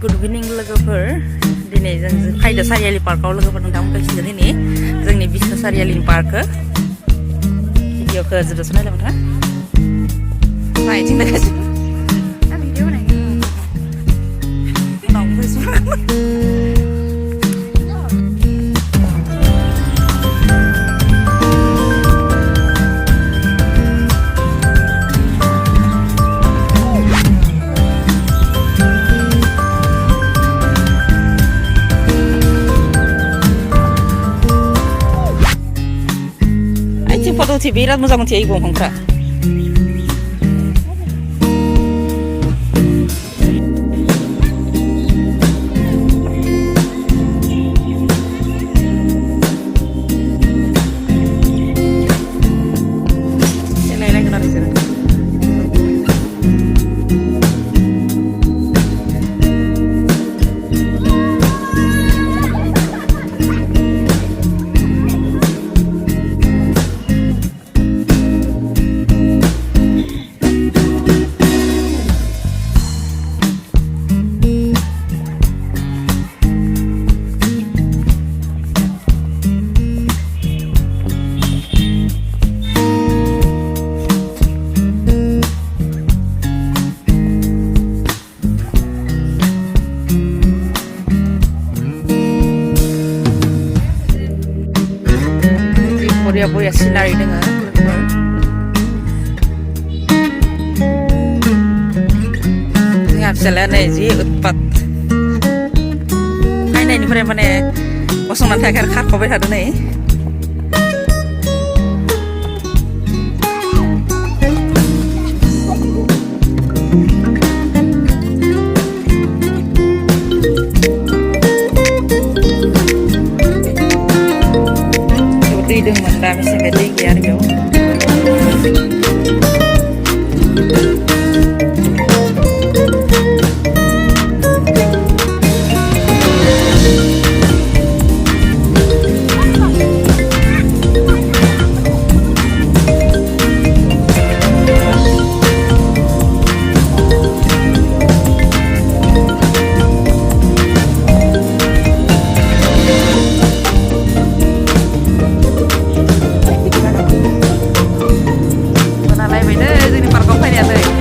Good evening लोगोफोर दिनै जों फैदो सारियालि पार्कआव लोगोफोर नोंथांमोन फैसिगोन दिनै जोंनि बिष्णु सारियालिनि पार्कखौ भिडिअखौ जोबजासिम नायलांबाय था नायथिं देखायसिगोन उनाव फैसिगोन फट' उथि बिराद मोजां मोनथियो এই दंफांफ्रा बरिया सिनारि दोङो जोंहा फिसालाया नै जि उत्पात फैनायनिफ्राय माने गसंनानै थायाखै आरो खारख'बाय थादों नै दै दंमोन दा मेसेंखाय दै गैया आरो बेयाव जोंनि पार्कआव फैनाया